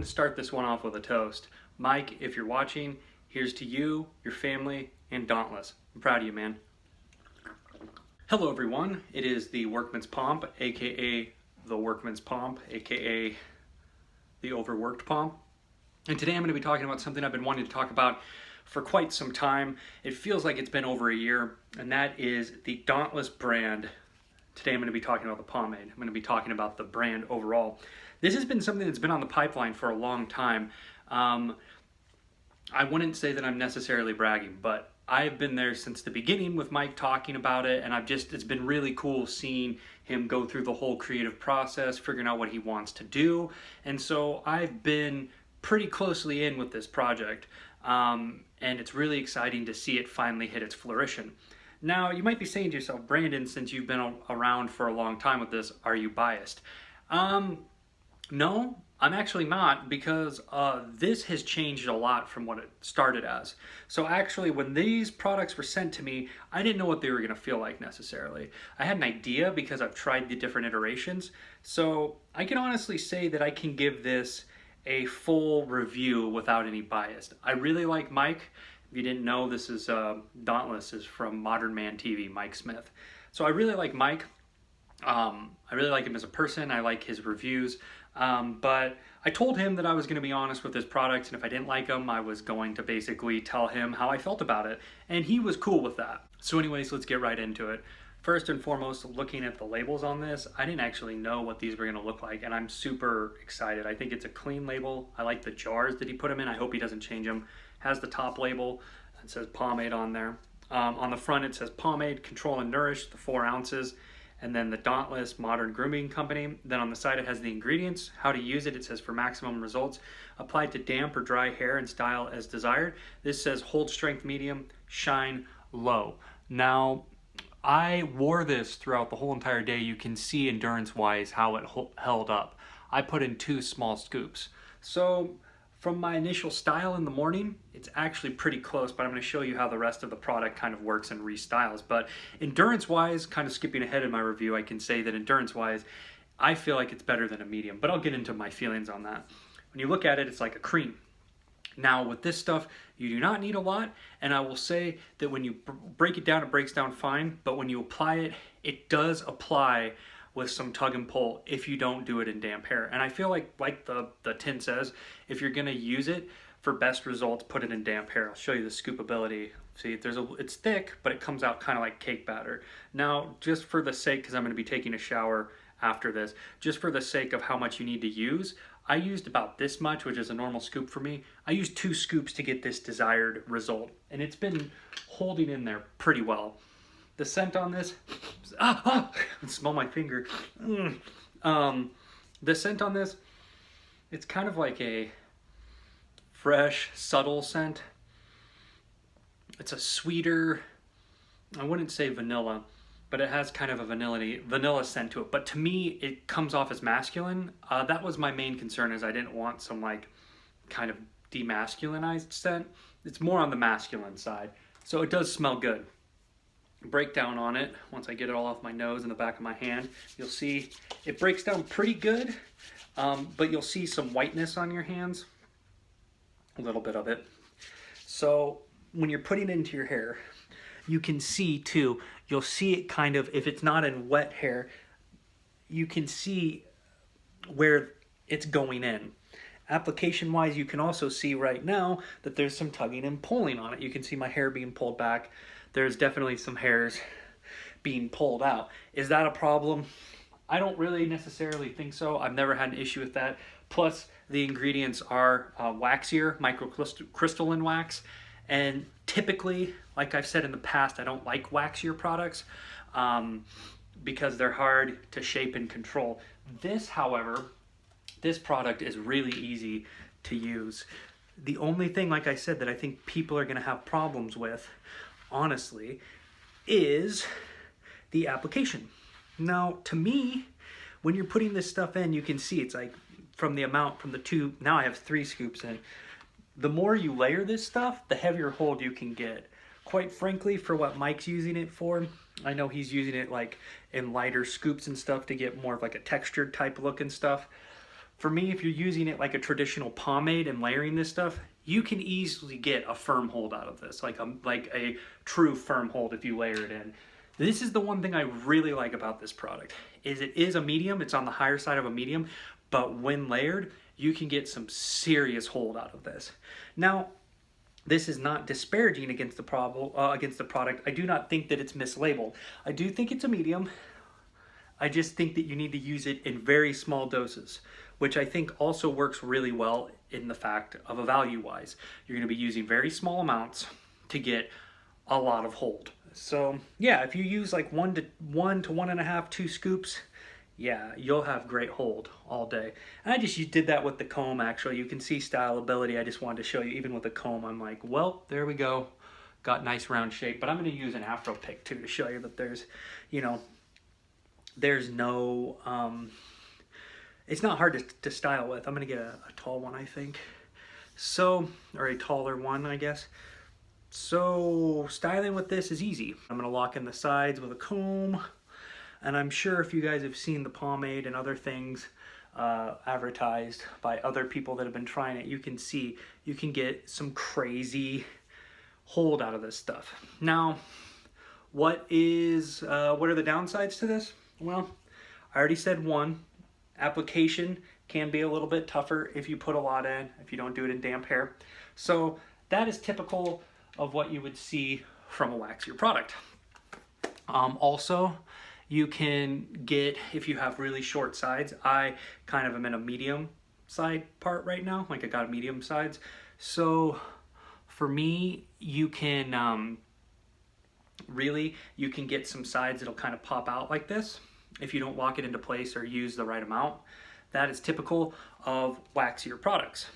to start this one off with a toast. Mike, if you're watching, here's to you, your family, and Dauntless. I'm proud of you, man. Hello, everyone. It is the Workman's Pomp, aka the Workman's Pomp, aka the Overworked Pomp. And today I'm going to be talking about something I've been wanting to talk about for quite some time. It feels like it's been over a year, and that is the Dauntless brand. Today I'm going to be talking about the pomade. I'm going to be talking about the brand overall. This has been something that's been on the pipeline for a long time. I wouldn't say that I'm necessarily bragging, but I've been there since the beginning with Mike talking about it, and it's been really cool seeing him go through the whole creative process, figuring out what he wants to do. And so I've been pretty closely in with this project, and it's really exciting to see it finally hit its fruition. Now, you might be saying to yourself, Brandon, since you've been around for a long time with this, are you biased? No, I'm actually not, because this has changed a lot from what it started as. So actually, when these products were sent to me, I didn't know what they were going to feel like necessarily. I had an idea because I've tried the different iterations. So I can honestly say that I can give this a full review without any bias. I really like Mike. If you didn't know, this is Dauntless is from Modern Man TV, Mike Smith. So I really like Mike. I really like him as a person. I like his reviews. But I told him that I was going to be honest with his products, and if I didn't like them, I was going to basically tell him how I felt about it. And he was cool with that. So anyways, let's get right into it. First and foremost, looking at the labels on this, I didn't actually know what these were going to look like, and I'm super excited. I think it's a clean label. I like the jars that he put them in. I hope he doesn't change them. Has the top label. It says Pomade on there. On the front, it says Pomade, Control and Nourish, the 4 ounces. And then the Dauntless Modern Grooming Company. Then on the side it has the ingredients, how to use it. It says for maximum results, applied to damp or dry hair and style as desired. This says hold strength medium, shine low. Now, I wore this throughout the whole entire day. You can see endurance-wise how it held up. I put in 2 small scoops. So from my initial style in the morning, it's actually pretty close, but I'm going to show you how the rest of the product kind of works and restyles. But endurance-wise, kind of skipping ahead in my review, I can say that endurance-wise, I feel like it's better than a medium, but I'll get into my feelings on that. When you look at it, it's like a cream. Now, with this stuff, you do not need a lot, and I will say that when you break it down, it breaks down fine, but when you apply it, it does apply with some tug and pull if you don't do it in damp hair. And I feel like the tin says, if you're gonna use it for best results, put it in damp hair. I'll show you the scoopability. See, it's thick, but it comes out kind of like cake batter. Now, just for the sake, because I'm gonna be taking a shower after this, just for the sake of how much you need to use, I used about this much, which is a normal scoop for me. I used 2 scoops to get this desired result, and it's been holding in there pretty well. The scent on this, smell my finger. The scent on this, it's kind of like a fresh, subtle scent. It's a sweeter, I wouldn't say vanilla, but it has kind of a vanilla scent to it. But to me, it comes off as masculine. That was my main concern, is I didn't want some like kind of demasculinized scent. It's more on the masculine side. So it does smell good. Breakdown on it, once I get it all off my nose and the back of my hand, you'll see it breaks down pretty good, but you'll see some whiteness on your hands, a little bit of it. So when you're putting it into your hair, you can see too, you'll see it kind of, if it's not in wet hair, you can see where it's going in. Application wise, you can also see right now that there's some tugging and pulling on it. You can see my hair being pulled back. There's definitely some hairs being pulled out. Is that a problem? I don't really necessarily think so. I've never had an issue with that. Plus, the ingredients are waxier, microcrystalline wax. And typically, like I've said in the past, I don't like waxier products because they're hard to shape and control. This, however, this product is really easy to use. The only thing, like I said, that I think people are going to have problems with, honestly, is the application. Now, to me, when you're putting this stuff in, you can see it's like from the 2, now I have 3 scoops in. The more you layer this stuff, the heavier hold you can get. Quite frankly, for what Mike's using it for, I know he's using it like in lighter scoops and stuff to get more of like a textured type look and stuff. For me, if you're using it like a traditional pomade and layering this stuff, you can easily get a firm hold out of this, like a true firm hold if you layer it in. This is the one thing I really like about this product, is it is a medium, it's on the higher side of a medium, but when layered, you can get some serious hold out of this. Now, this is not disparaging against the product. I do not think that it's mislabeled. I do think it's a medium. I just think that you need to use it in very small doses, which I think also works really well in the fact of a value-wise. You're going to be using very small amounts to get a lot of hold. So yeah, if you use like 1 to 1.5, 2 scoops, yeah, you'll have great hold all day. And I just did that with the comb, actually. You can see stylability. I just wanted to show you, even with the comb, I'm like, well, there we go. Got nice round shape. But I'm going to use an Afro pick too to show you that there's, you know, there's no, it's not hard to style with. I'm going to get a tall one, I think. So, or a taller one, I guess. So styling with this is easy. I'm going to lock in the sides with a comb. And I'm sure if you guys have seen the pomade and other things advertised by other people that have been trying it, you can see you can get some crazy hold out of this stuff. Now, what are the downsides to this? Well, I already said one. Application can be a little bit tougher if you put a lot in, if you don't do it in damp hair. So that is typical of what you would see from a waxier product. Also, you can get, if you have really short sides, I kind of am in a medium side part right now, like I got medium sides. So for me, you can you can get some sides that'll kind of pop out like this if you don't lock it into place or use the right amount. That is typical of waxier products.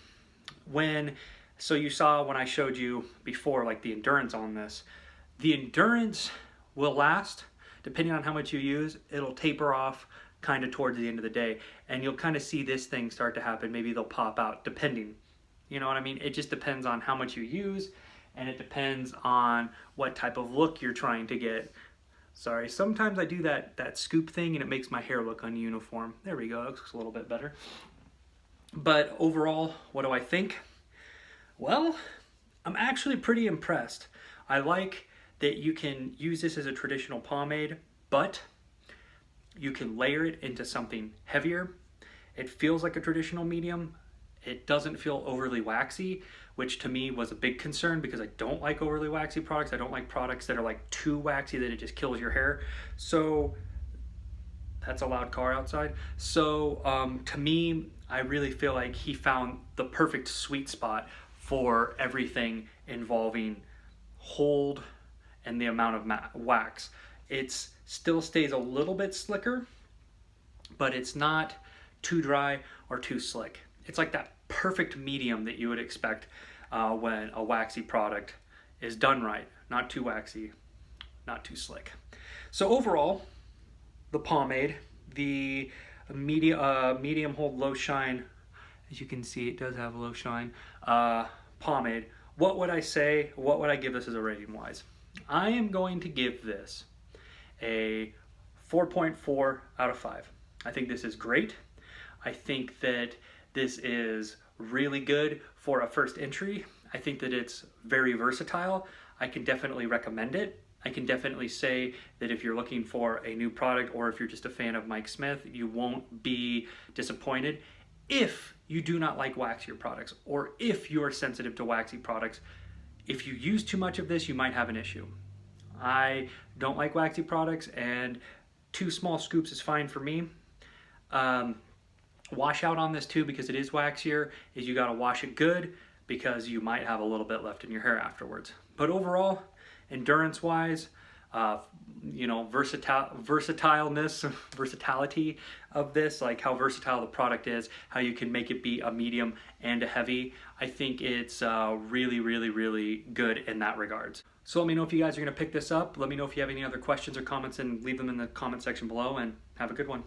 So you saw when I showed you before, like the endurance on this, the endurance will last. Depending on how much you use, it'll taper off kind of towards the end of the day. And you'll kind of see this thing start to happen. Maybe they'll pop out, depending. You know what I mean? It just depends on how much you use, and it depends on what type of look you're trying to get. Sorry, sometimes I do that scoop thing and it makes my hair look ununiform. There we go, it looks a little bit better. But overall, what do I think? Well, I'm actually pretty impressed. I like that you can use this as a traditional pomade, but you can layer it into something heavier. It feels like a traditional medium. It doesn't feel overly waxy, which to me was a big concern because I don't like overly waxy products. I don't like products that are like too waxy that it just kills your hair. So that's a loud car outside. So to me, I really feel like he found the perfect sweet spot for everything involving hold and the amount of wax. It still stays a little bit slicker, but it's not too dry or too slick. It's like that perfect medium that you would expect when a waxy product is done right. Not too waxy, not too slick. So overall, the pomade, the medium hold low shine, as you can see it does have low shine, pomade. What would I say, what would I give this as a rating wise? I am going to give this a 4.4 out of 5. I think this is great. I think that this is really good for a first entry. I think that it's very versatile. I can definitely recommend it. I can definitely say that if you're looking for a new product or if you're just a fan of Mike Smith, you won't be disappointed. If you do not like waxier products or if you are sensitive to waxy products, if you use too much of this, you might have an issue. I don't like waxy products and 2 small scoops is fine for me. Wash out on this too, because it is waxier, is you gotta wash it good because you might have a little bit left in your hair afterwards. But overall, endurance wise, you know, versatility of this, like how versatile the product is, how you can make it be a medium and a heavy. I think it's really, really, really good in that regards. So let me know if you guys are gonna pick this up. Let me know if you have any other questions or comments and leave them in the comment section below, and have a good one.